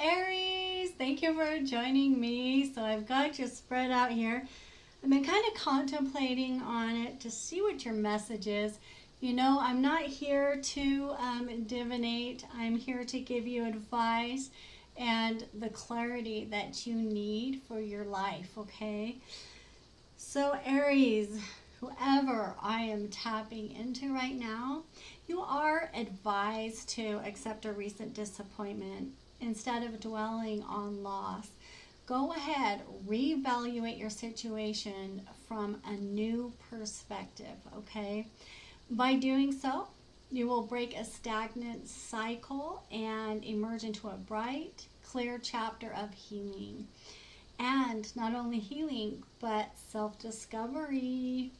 Aries, thank you for joining me. So I've got you spread out here. I've been kind of contemplating on it to see what your message is. You know, I'm not here to divinate. I'm here to give you advice and the clarity that you need for your life, okay? So Aries, whoever I am tapping into right now, you are advised to accept a recent disappointment instead of dwelling on loss. Go ahead, reevaluate your situation from a new perspective, okay? By doing so, you will break a stagnant cycle and emerge into a bright, clear chapter of healing. And not only healing, but self-discovery.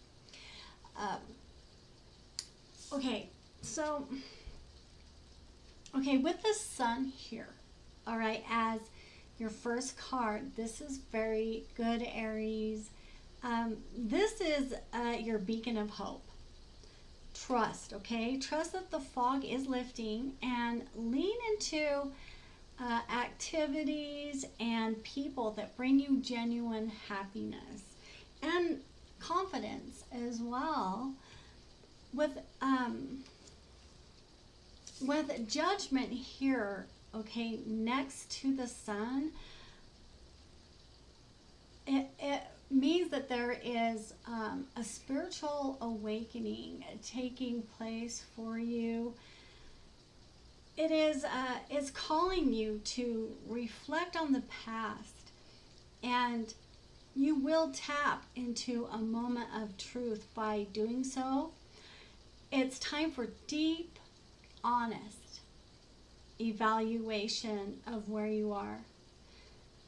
Okay, so, with the sun here, all right, as your first card, this is very good, Aries. This is your beacon of hope. Trust, okay? Trust that the fog is lifting and lean into activities and people that bring you genuine happiness and confidence as well. With judgment here, okay, next to the sun, it means that there is a spiritual awakening taking place for you. It is it's calling you to reflect on the past, and you will tap into a moment of truth by doing so. It's time for deep, honest evaluation of where you are.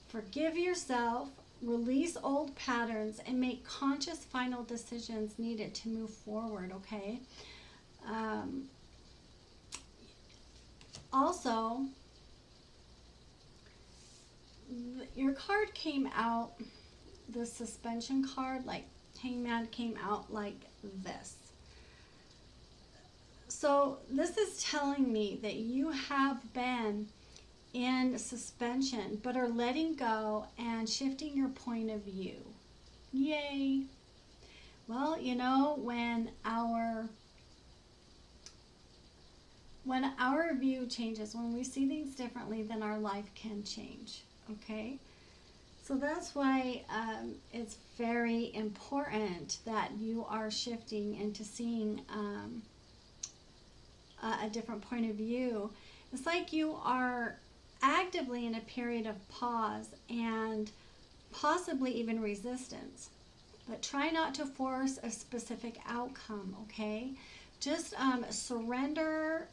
Forgive yourself, release old patterns, and make conscious final decisions needed to move forward, okay? Also, your card came out, the suspension card, like Hangman, came out like this. So this is telling me that you have been in suspension but are letting go and shifting your point of view. Yay! Well, you know, when our view changes, when we see things differently, then our life can change, okay? So that's why it's very important that you are shifting into seeing a different point of view. It's like you are actively in a period of pause and possibly even resistance. But try not to force a specific outcome, okay? Just surrender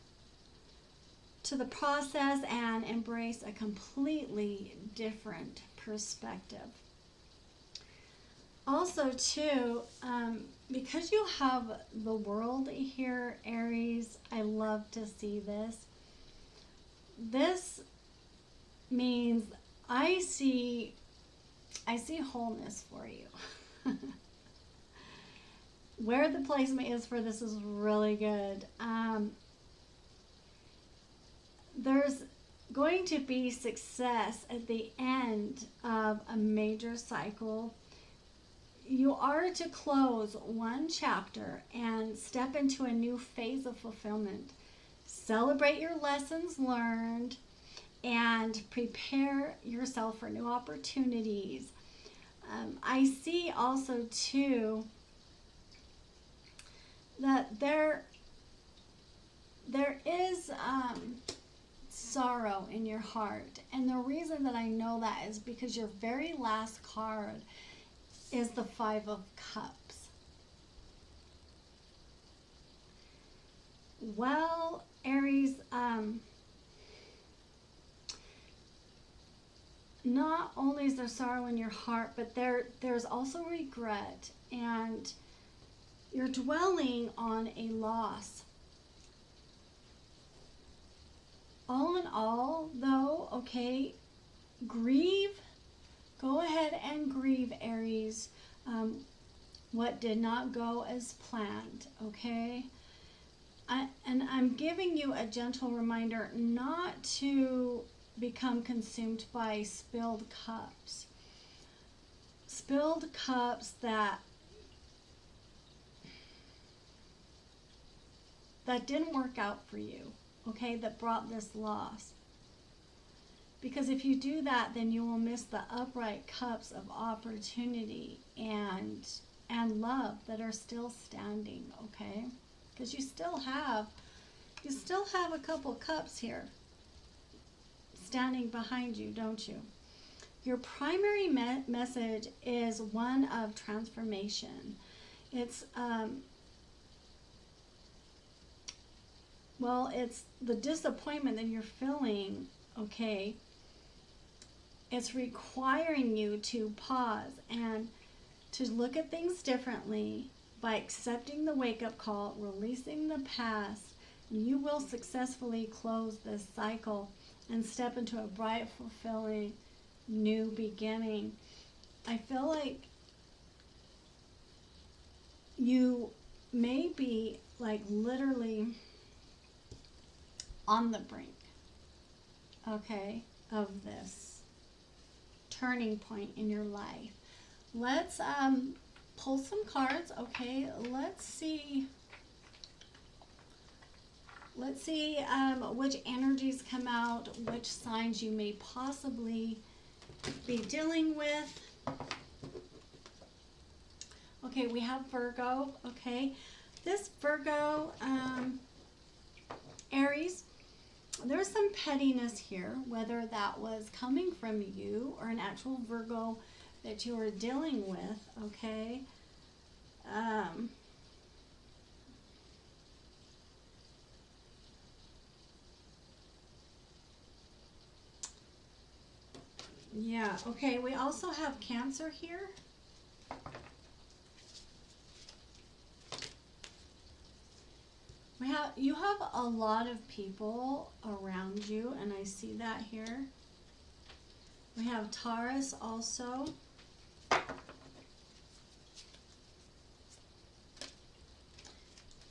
to the process and embrace a completely different perspective. Also, too, because you have the world here, Aries, I love to see this. This means I see wholeness for you. Where the placement is for this is really good. There's going to be success at the end of a major cycle. You are to close one chapter and step into a new phase of fulfillment. Celebrate your lessons learned and prepare yourself for new opportunities. I see also too that there is sorrow in your heart, and the reason that I know that is because your very last card is the Five of Cups. Well, Aries, not only is there sorrow in your heart, but there's also regret, and you're dwelling on a loss. All in all, though, okay, grieve. Go ahead and grieve, Aries, what did not go as planned, okay? And I'm giving you a gentle reminder not to become consumed by spilled cups. Spilled cups that didn't work out for you, okay, that brought this loss. Because if you do that, then you will miss the upright cups of opportunity and love that are still standing, okay? Because you still have a couple cups here standing behind you, don't you? Your primary message is one of transformation. It's it's the disappointment that you're feeling, okay? It's requiring you to pause and to look at things differently by accepting the wake-up call, releasing the past. You will successfully close this cycle and step into a bright, fulfilling new beginning. I feel like you may be like literally on the brink, okay, of this turning point in your life. Let's pull some cards, okay? Let's see which energies come out, which signs you may possibly be dealing with. Okay, we have Virgo, okay? This Virgo, Aries, there's some pettiness here, whether that was coming from you or an actual Virgo that you were dealing with, okay? Yeah, okay, we also have Cancer here. You have a lot of people around you, and I see that here. We have Taurus also.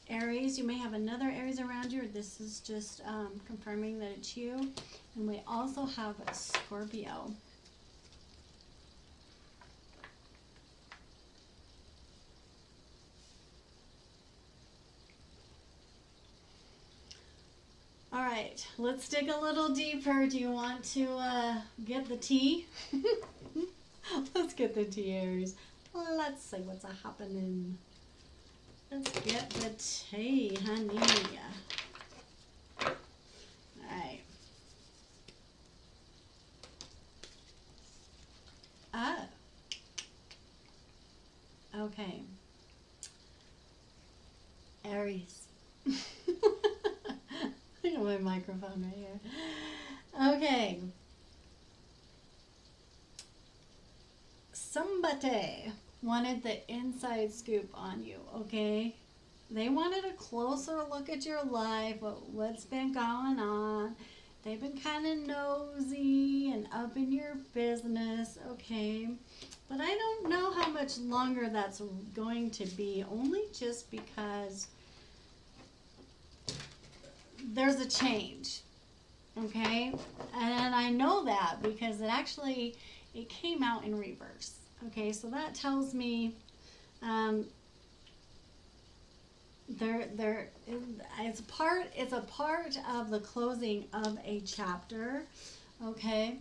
Aries, you may have another Aries around you, or this is just confirming that it's you. And we also have Scorpio. All right, let's dig a little deeper. Do you want to get the tea? Let's get the tea, Aries. Let's see what's happening. Let's get the tea, honey. All right. Oh. Okay. Aries. I got my microphone right here. Okay. Somebody wanted the inside scoop on you, okay? They wanted a closer look at your life, what's been going on. They've been kind of nosy and up in your business, okay? But I don't know how much longer that's going to be, only just because there's a change, okay? And I know that because it came out in reverse, okay? So that tells me it's a part of the closing of a chapter, okay?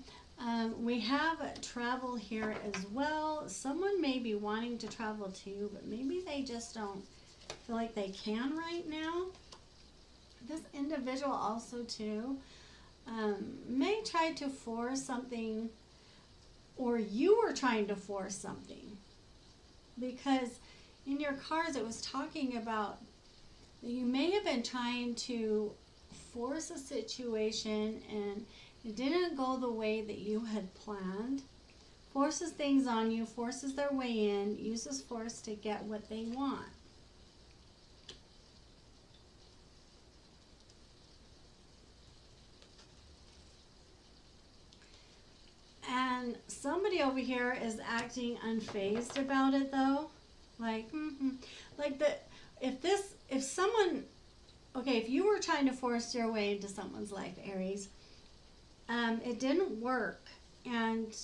We have travel here as well. Someone may be wanting to travel too, but maybe they just don't feel like they can right now. This individual also too may try to force something, or you were trying to force something, because in your cards it was talking about that you may have been trying to force a situation and it didn't go the way that you had planned. Forces things on you, forces their way in, uses force to get what they want. And somebody over here is acting unfazed about it though. Like, if someone, okay, if you were trying to force your way into someone's life, Aries, it didn't work, and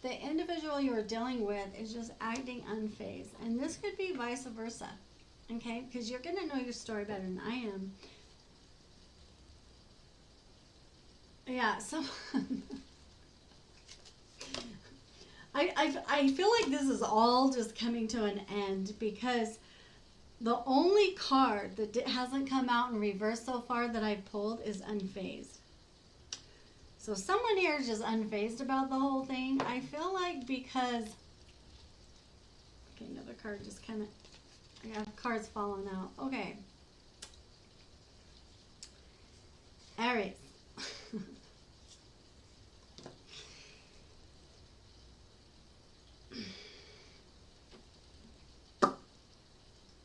the individual you were dealing with is just acting unfazed, and this could be vice versa, okay? Because you're going to know your story better than I am. Yeah, so I feel like this is all just coming to an end, because the only card that hasn't come out in reverse so far that I've pulled is unfazed. So someone here is just unfazed about the whole thing. I feel like because... Okay, another card just kind of... I have cards falling out. Okay. Aries.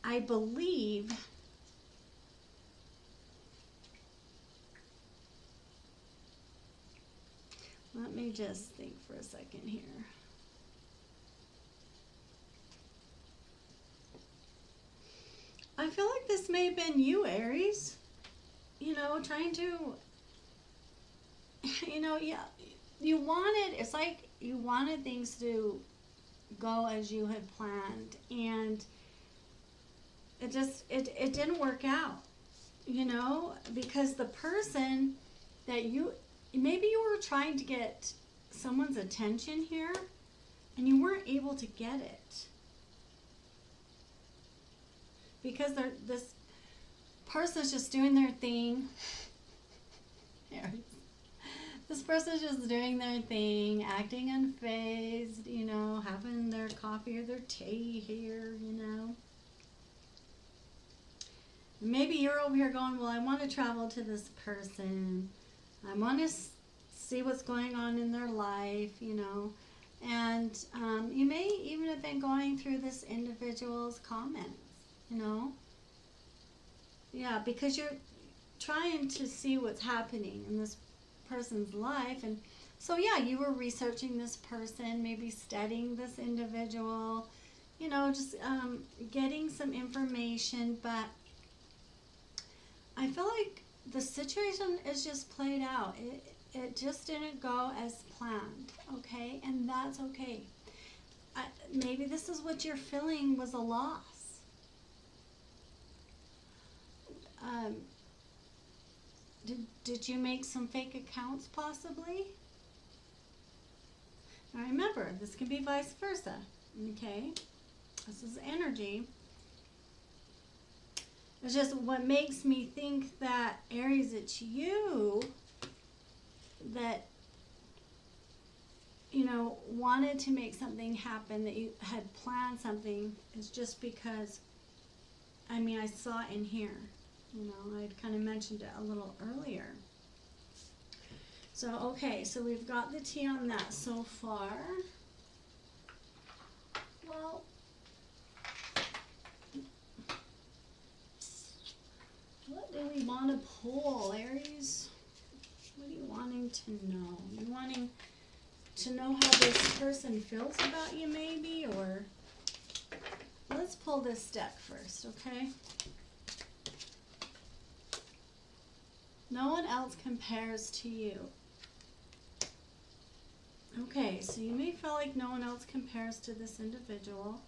I believe... Let me just think for a second here. I feel like this may have been you, Aries. You know, trying to, you know, yeah, you wanted, it's like you wanted things to go as you had planned, and it just, it didn't work out, you know, because the person that maybe you were trying to get someone's attention here, and you weren't able to get it. Because this person's just doing their thing. This person's just doing their thing, acting unfazed, you know, having their coffee or their tea here, you know. Maybe you're over here going, well, I want to travel to this person. I want to see what's going on in their life, you know. And you may even have been going through this individual's comments, you know. Yeah, because you're trying to see what's happening in this person's life. And so, yeah, you were researching this person, maybe studying this individual, you know, just getting some information. But I feel like the situation is just played out. It just didn't go as planned, okay? And that's okay. Maybe this is what you're feeling was a loss. Did you make some fake accounts possibly? Now remember, this can be vice versa, okay? This is energy. It's just what makes me think that, Aries, it's you that, you know, wanted to make something happen, that you had planned something, is just because, I mean, I saw it in here. You know, I'd kind of mentioned it a little earlier. So, okay, so we've got the tea on that so far. Well, what do we want to pull, Aries? What are you wanting to know? You wanting to know how this person feels about you, maybe? Or let's pull this deck first, okay? No one else compares to you. Okay, so you may feel like no one else compares to this individual.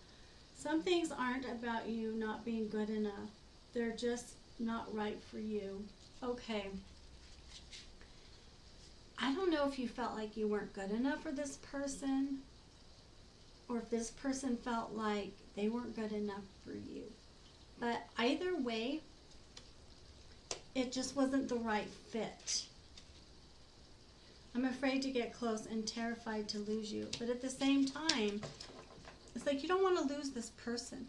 Some things aren't about you not being good enough. They're just not right for you. Okay. I don't know if you felt like you weren't good enough for this person, or if this person felt like they weren't good enough for you. But either way, it just wasn't the right fit. I'm afraid to get close and terrified to lose you. But at the same time, it's like you don't want to lose this person.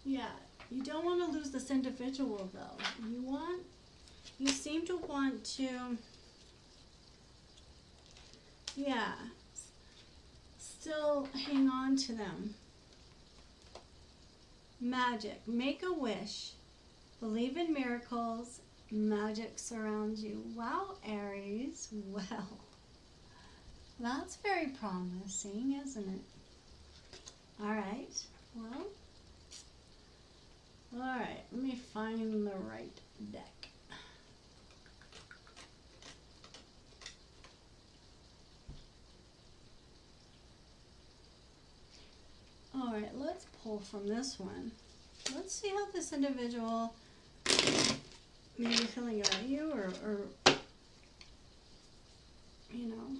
Yeah, you don't want to lose this individual though. You seem to want to, yeah, still hang on to them. Magic. Make a wish. Believe in miracles. Magic surrounds you. Wow, Aries. Well, that's very promising, isn't it? All right. Well, all right, let me find the right deck. All right, let's pull from this one. Let's see how this individual may be feeling about you, or you know,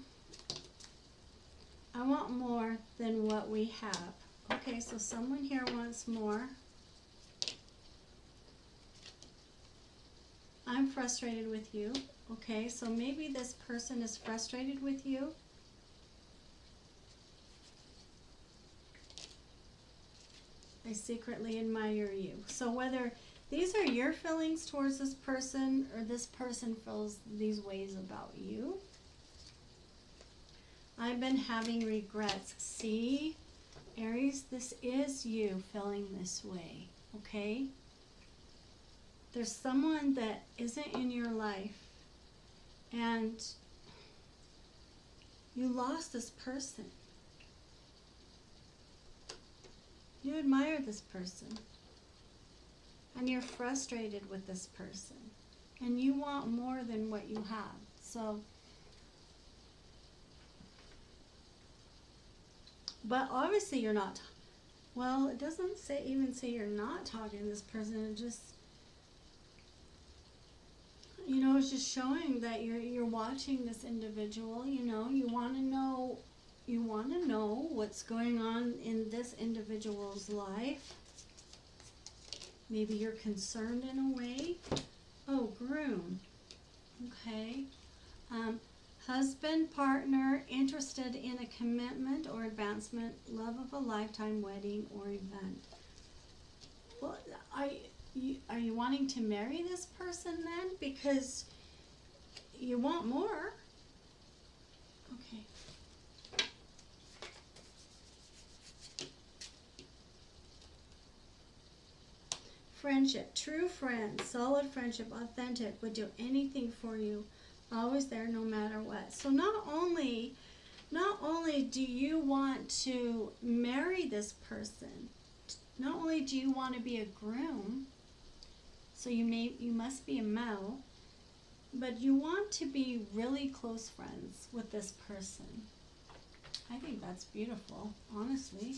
I want more than what we have. Okay, so someone here wants more. I'm frustrated with you. Okay, so maybe this person is frustrated with you. I secretly admire you. So whether these are your feelings towards this person or this person feels these ways about you, I've been having regrets. See, Aries, this is you feeling this way, okay? There's someone that isn't in your life and you lost this person. You admire this person and you're frustrated with this person and you want more than what you have. So, but obviously you're not, well, it doesn't say even say you're not talking to this person. It just, you know, it's just showing that you're watching this individual. You know, you want to know what's going on in this individual's life. Maybe you're concerned in a way. Oh, groom. Okay. Husband, partner, interested in a commitment or advancement, love of a lifetime, wedding or event. Well, are you wanting to marry this person then? Because you want more. Okay. Friendship, true friends, solid friendship, authentic, would do anything for you, always there no matter what. So not only do you want to marry this person, not only do you want to be a groom, so you must be a male, but you want to be really close friends with this person. I think that's beautiful, honestly.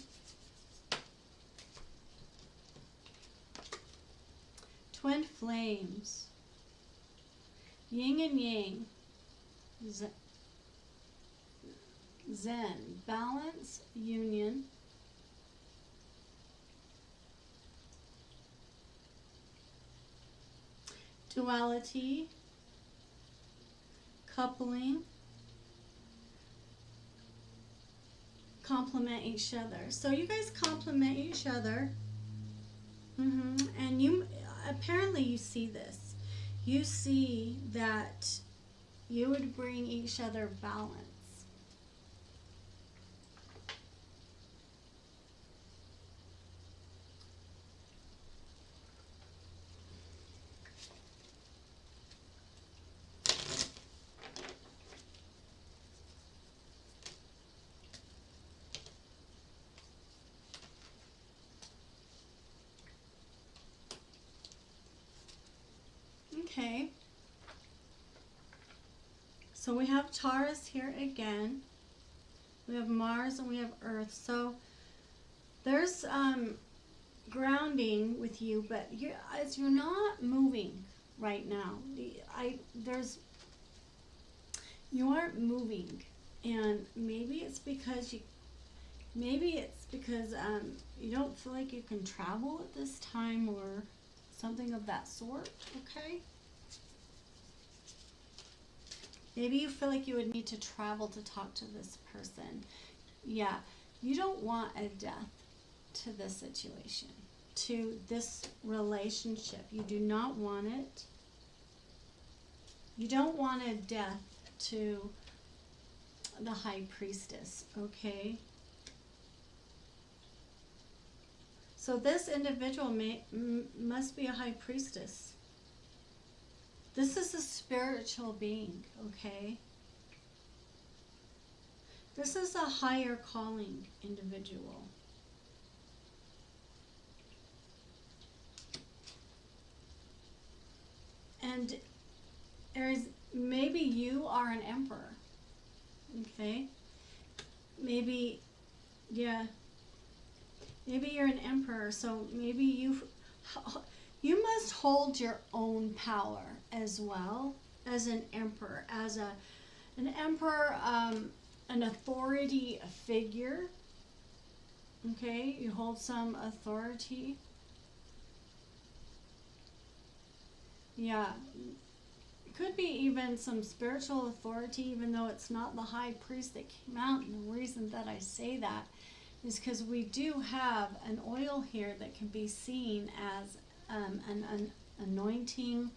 Twin flames, yin and yang, zen, balance, union, duality, coupling, complement each other. So you guys complement each other, and you apparently you see this. You see that you would bring each other balance. Okay. So we have Taurus here again. We have Mars and we have Earth. So there's grounding with you, but you're not moving right now. You aren't moving, and maybe it's because you don't feel like you can travel at this time or something of that sort. Okay. Maybe you feel like you would need to travel to talk to this person. Yeah, you don't want a death to this situation, to this relationship. You do not want it. You don't want a death to the High Priestess, okay? So this individual must be a High Priestess. This is a spiritual being, okay? This is a higher calling individual. And Aries, maybe you are an emperor. Okay? Maybe, yeah. Maybe you're an emperor, so maybe you must hold your own power as well as an emperor, as an emperor, an authority figure. Okay, you hold some authority. Yeah, could be even some spiritual authority, even though it's not the high priest that came out. And the reason that I say that is because we do have an oil here that can be seen as an anointing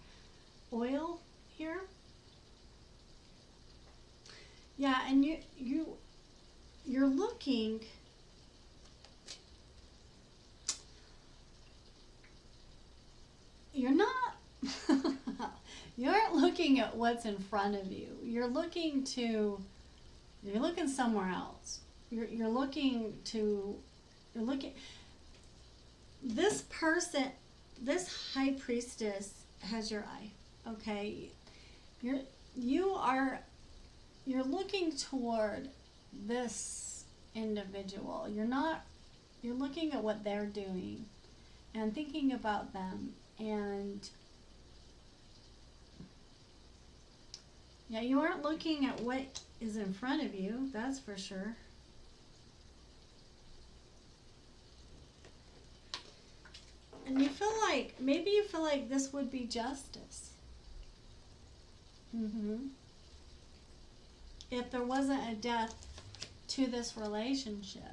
oil here. Yeah, and you're looking. You're not. You aren't looking at what's in front of you. You're looking somewhere else. You're looking. This person, this high priestess has your eye. Okay, you're looking toward this individual. You're looking at what they're doing and thinking about them. And yeah, you aren't looking at what is in front of you, that's for sure. And maybe you feel like this would be justice. If there wasn't a death to this relationship.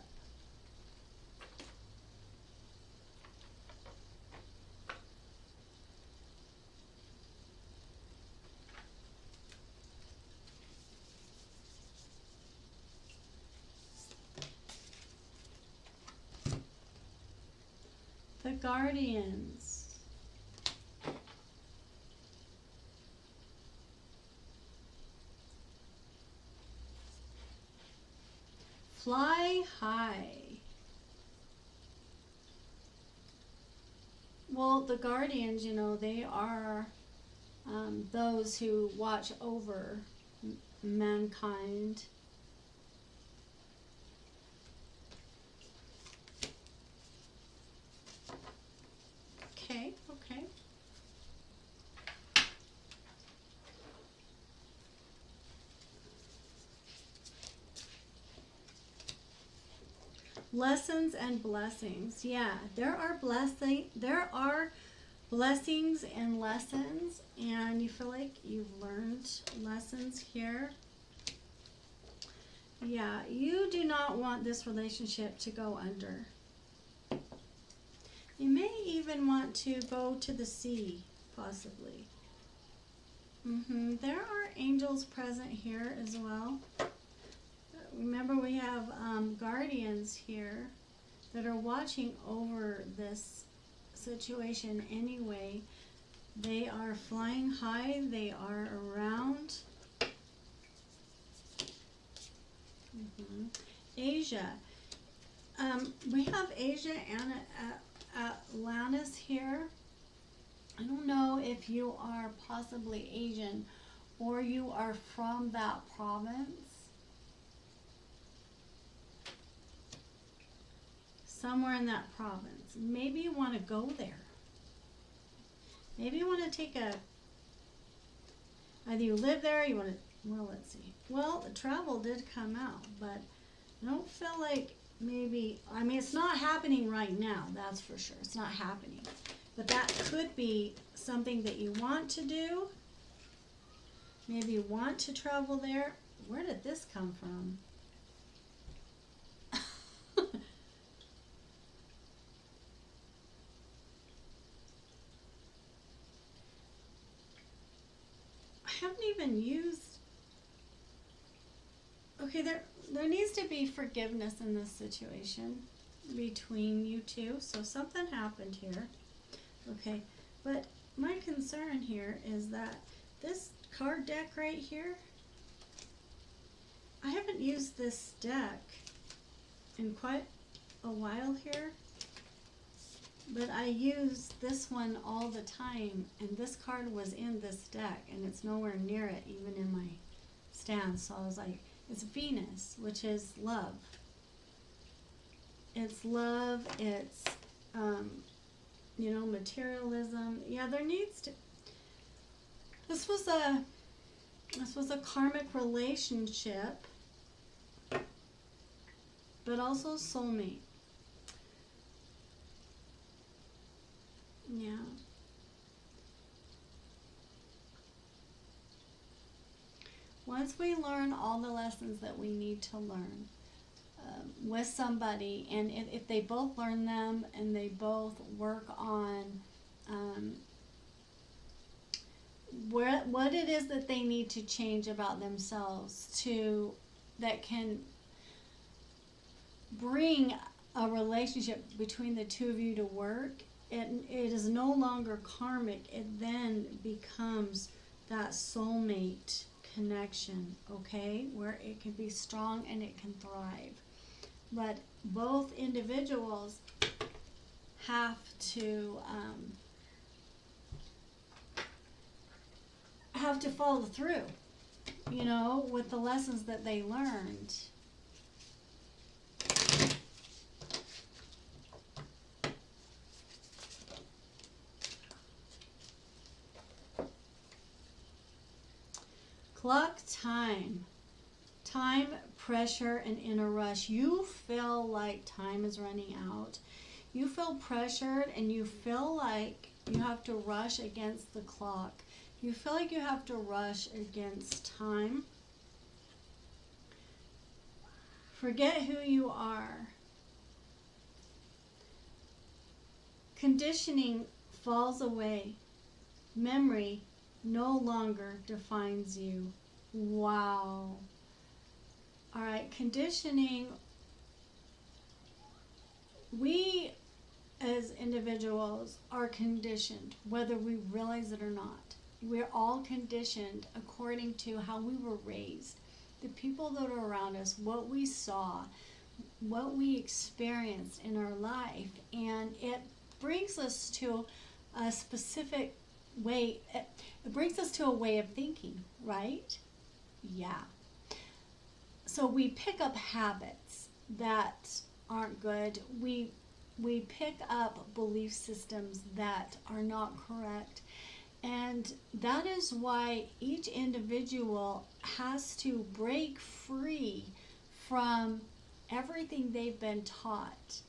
The guardians. Fly high. Well, the guardians, they are those who watch over mankind. Okay. Lessons and blessings. Yeah, there are blessings and lessons, and you feel like you've learned lessons here. Yeah, you do not want this relationship to go under. You may even want to go to the sea, possibly. There are angels present here as well. Remember, we have guardians here that are watching over this situation anyway. They are flying high. They are around. Asia. We have Asia and Atlantis here. I don't know if you are possibly Asian or you are from that province. Somewhere in that province. Maybe you want to go there. Maybe you want to take either you live there, you want to, well, let's see. Well, the travel did come out, but I don't feel like maybe, it's not happening right now, that's for sure. It's not happening. But that could be something that you want to do. Maybe you want to travel there. Where did this come from? I haven't even used. Okay, there needs to be forgiveness in this situation between you two. So something happened here. Okay, but my concern here is that this card deck right here, I haven't used this deck in quite a while here. but I use this one all the time, and this card was in this deck, and it's nowhere near it, even in my stand. So I was like, it's Venus, which is love. It's love, it's, you know, materialism. Yeah, there needs to, this was a karmic relationship, but also soulmate. Yeah. Once we learn all the lessons that we need to learn with somebody, and if they both learn them and they both work on what it is that they need to change about themselves to that can bring a relationship between the two of you to work, it is no longer karmic. It then becomes that soulmate connection, okay, where it can be strong and it can thrive. But both individuals have to follow through, you know, with the lessons that they learned. Clock time. Time, pressure, and in a rush. You feel like time is running out. You feel pressured and you feel like you have to rush against the clock. You feel like you have to rush against time. Forget who you are. Conditioning falls away. Memory no longer defines you. Wow. All right, conditioning. We as individuals are conditioned, whether we realize it or not. We're all conditioned according to how we were raised, the people that are around us, what we saw, what we experienced in our life, and it brings us to a specific way. It brings us to a way of thinking, right? Yeah. So we pick up habits that aren't good. We pick up belief systems that are not correct. And that is why each individual has to break free from everything they've been taught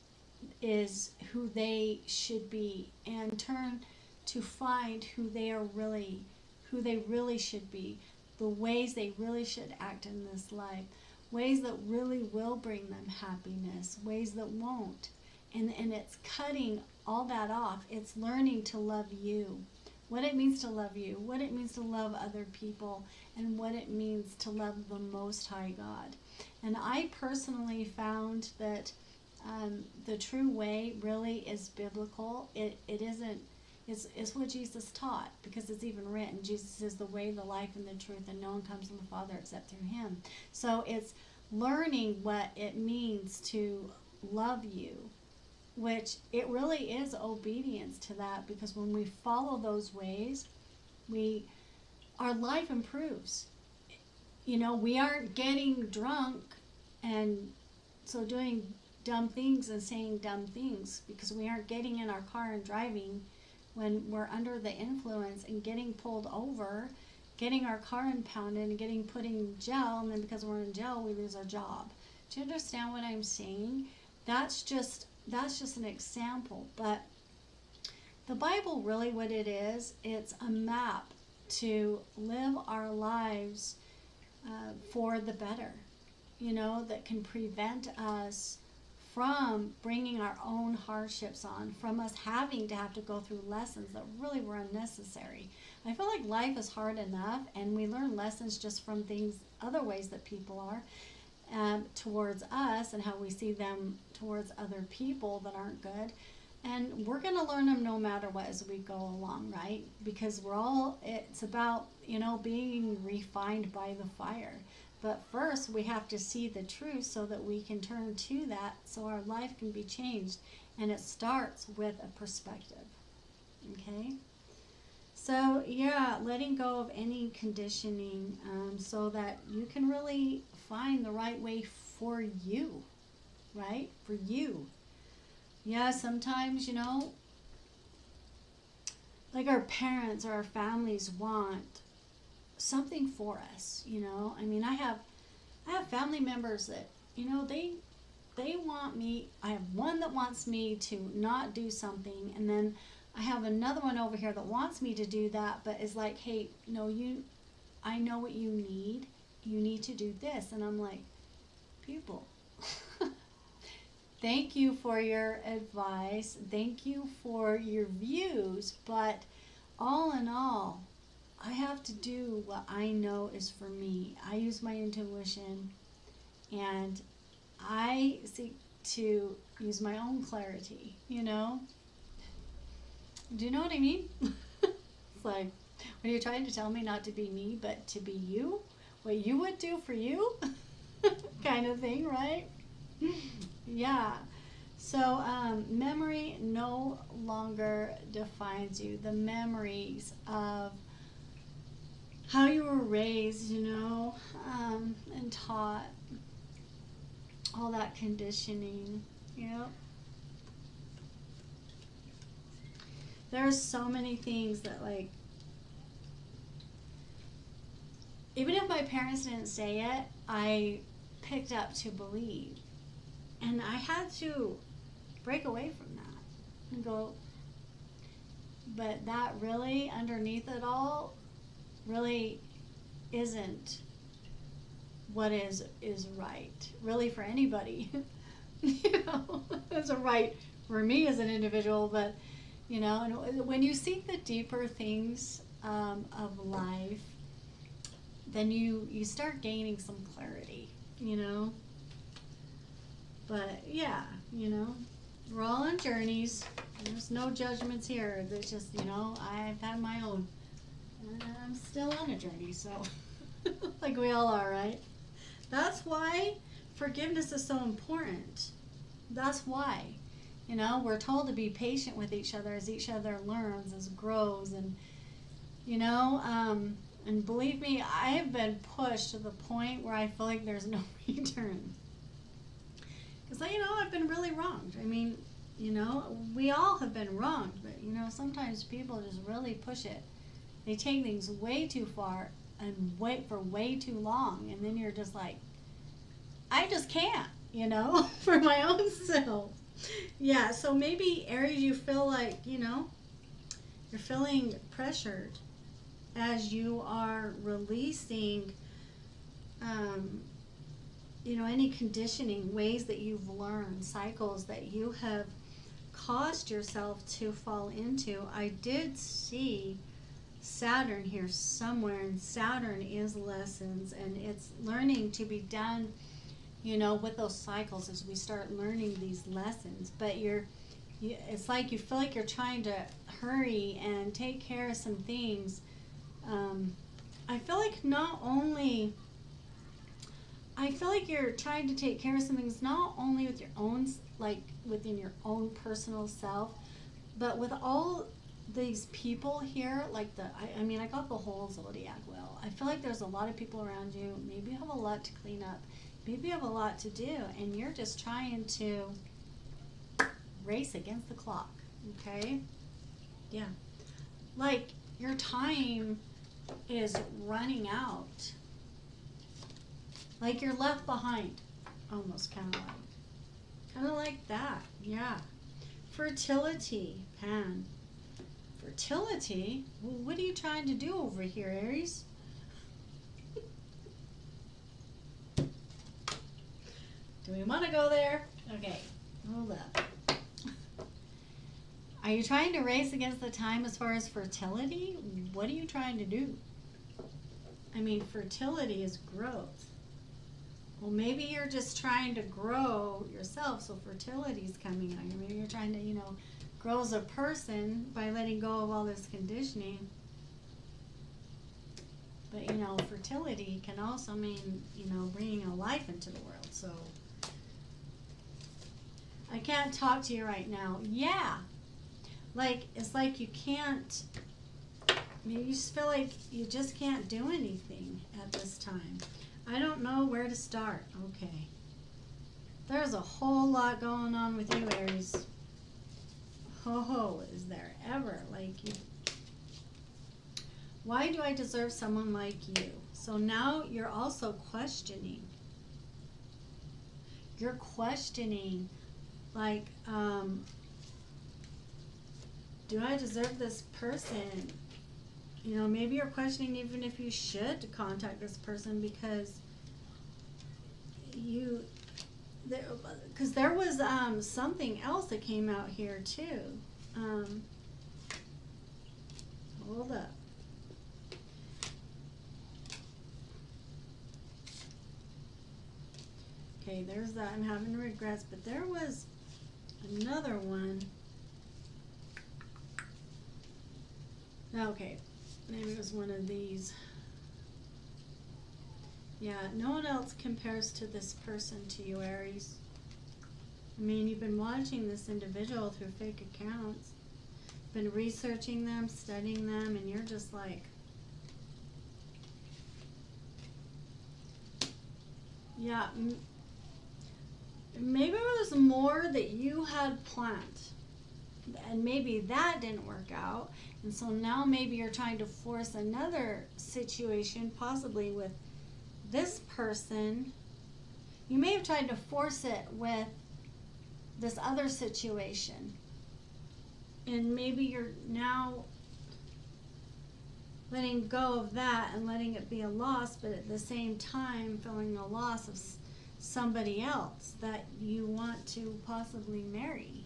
is who they should be, and turn to find who they really should be, the ways they really should act in this life, ways that really will bring them happiness, ways that won't. And it's cutting all that off. It's learning to love you, what it means to love you, what it means to love other people, and what it means to love the Most High God. And I personally found that the true way really is biblical. It isn't. It's what Jesus taught, because it's even written. Jesus is the way, the life, and the truth, and no one comes to the Father except through him. So it's learning what it means to love you, which it really is obedience to that, because when we follow those ways, our life improves. You know, we aren't getting drunk and so doing dumb things and saying dumb things, because we aren't getting in our car and driving when we're under the influence and getting pulled over, getting our car impounded and getting put in jail, and then because we're in jail we lose our job. Do you understand what I'm saying? That's just an example. But the Bible, really what it is, it's a map to live our lives for the better, you know, that can prevent us from bringing our own hardships on, from us having to have to go through lessons that really were unnecessary. I feel like life is hard enough, and we learn lessons just from things, other ways that people are towards us, and how we see them towards other people that aren't good. And we're going to learn them no matter what as we go along, right? Because it's about, you know, being refined by the fire. But first we have to see the truth so that we can turn to that, so our life can be changed And it starts with a perspective. Okay? So, yeah, letting go of any conditioning so that you can really find the right way for you, right? For you. Yeah, sometimes, like our parents or our families want something for us, I mean, I have family members that, they want me. I have one that wants me to not do something, and then I have another one over here that wants me to do that, but is like, hey, no, I know what you need. You need to do this. And I'm like, people, thank you for your advice. Thank you for your views. But all in all, I have to do what I know is for me. I use my intuition, and I seek to use my own clarity, Do you know what I mean? It's like, when you're trying to tell me not to be me, but to be you, what you would do for you, kind of thing, right? Yeah. So, memory no longer defines you. The memories of how you were raised, and taught, all that conditioning, There's so many things that, like, even if my parents didn't say it, I picked up to believe. And I had to break away from that and go, but that really, underneath it all, really isn't what is right, really, for anybody. It's right for me as an individual, but, and when you seek the deeper things of life, then you start gaining some clarity, But, yeah, we're all on journeys. There's no judgments here. There's just, I've had my own. And I'm still on a journey, so like we all are, right? That's why forgiveness is so important. That's why. We're told to be patient with each other as each other learns, as grows, and, and believe me, I have been pushed to the point where I feel like there's no return. Because, I've been really wronged. I mean, we all have been wronged, but, sometimes people just really push it. They take things way too far and wait for way too long, and then you're just like, I just can't, for my own self. Yeah, so maybe, Aries, you feel like, you're feeling pressured as you are releasing, any conditioning, ways that you've learned, cycles that you have caused yourself to fall into. I did see Saturn here somewhere, and Saturn is lessons, and it's learning to be done, with those cycles as we start learning these lessons. But it's like you feel like you're trying to hurry and take care of some things. I feel like you're trying to take care of some things, not only with your own, like within your own personal self, but with all these people here, like I got the whole zodiac wheel. I feel like there's a lot of people around you. Maybe you have a lot to clean up. Maybe you have a lot to do, and you're just trying to race against the clock, okay? Yeah. Like, your time is running out. Like you're left behind, almost kind of like that, yeah. Fertility, Pan. Fertility? Well, what are you trying to do over here, Aries? Do we want to go there? Okay, hold up. Are you trying to race against the time as far as fertility? What are you trying to do? I mean, fertility is growth. Well, maybe you're just trying to grow yourself, so fertility is coming out. Maybe you're trying to, grow as a person by letting go of all this conditioning. But, fertility can also mean, bringing a life into the world. So, I can't talk to you right now. Yeah. Like, it's like you can't, maybe you just feel like you just can't do anything at this time. I don't know where to start. Okay. There's a whole lot going on with you, Aries. Ho, is there ever? Like, you. Why do I deserve someone like you? So now you're also questioning. You're questioning, like, do I deserve this person? You know, maybe you're questioning even if you should contact this person because you, because there was something else that came out here too. Hold up. Okay, there's that. I'm having regrets, but there was another one. Okay, maybe it was one of these. Yeah, no one else compares to this person to you, Aries. I mean, you've been watching this individual through fake accounts, been researching them, studying them, and you're just like, yeah, maybe there was more that you had planned, and maybe that didn't work out, and so now maybe you're trying to force another situation, possibly with this person. You may have tried to force it with this other situation, and maybe you're now letting go of that and letting it be a loss, but at the same time feeling the loss of somebody else that you want to possibly marry.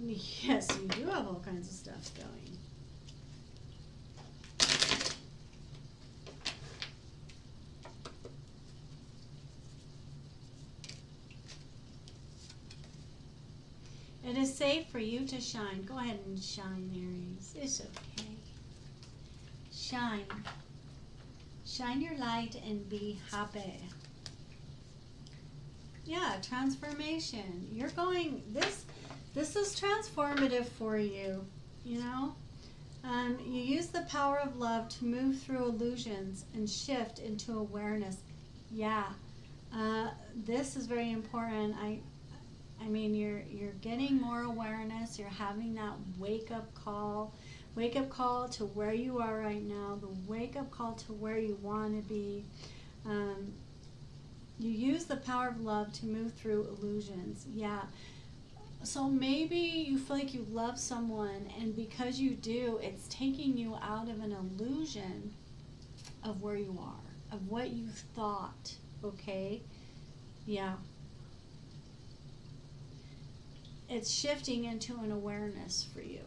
Yes, you do have all kinds of stuff going. It is safe for you to shine. Go ahead and shine, Aries. It's okay. Shine. Shine your light and be happy. Yeah, transformation. You're going, this is transformative for you, you know? You use the power of love to move through illusions and shift into awareness. Yeah, this is very important. I mean, you're getting more awareness. You're having that wake up call to where you are right now. The wake up call to where you want to be. You use the power of love to move through illusions. Yeah. So maybe you feel like you love someone, and because you do, it's taking you out of an illusion of where you are, of what you thought. Okay? Yeah. It's shifting into an awareness for you.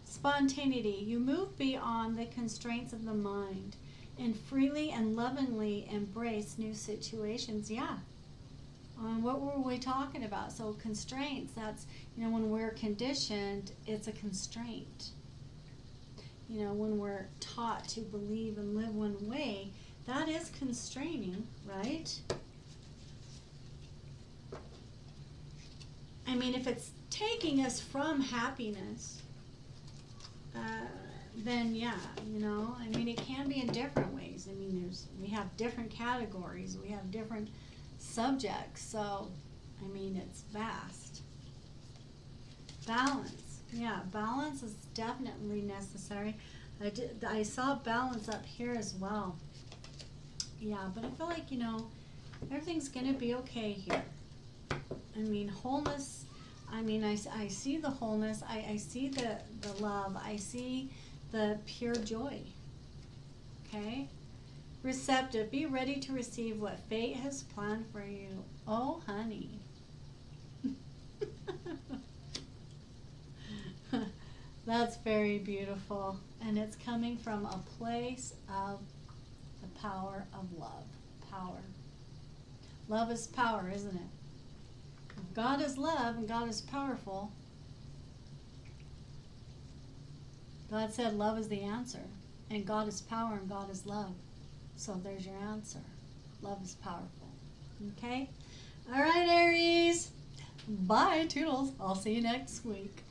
Spontaneity. You move beyond the constraints of the mind and freely and lovingly embrace new situations. Yeah. What were we talking about? So constraints, that's, you know, when we're conditioned, it's a constraint. You know, when we're taught to believe and live one way, that is constraining, right? I mean, if it's taking us from happiness, then yeah, you know, I mean, it can be in different ways. I mean, we have different categories, we have different subjects, so I mean, it's vast. Balance, yeah, balance is definitely necessary. I saw balance up here as well. Yeah, but I feel like, you know, everything's gonna be okay here. I mean, wholeness, I mean, I see the wholeness, I see the love, I see the pure joy, okay? Receptive, be ready to receive what fate has planned for you. Oh, honey. That's very beautiful, and it's coming from a place of the power of love. Power. Love is power, isn't it? If God is love and God is powerful, God said love is the answer. And God is power and God is love. So there's your answer. Love is powerful. Okay? All right, Aries. Bye, toodles. I'll see you next week.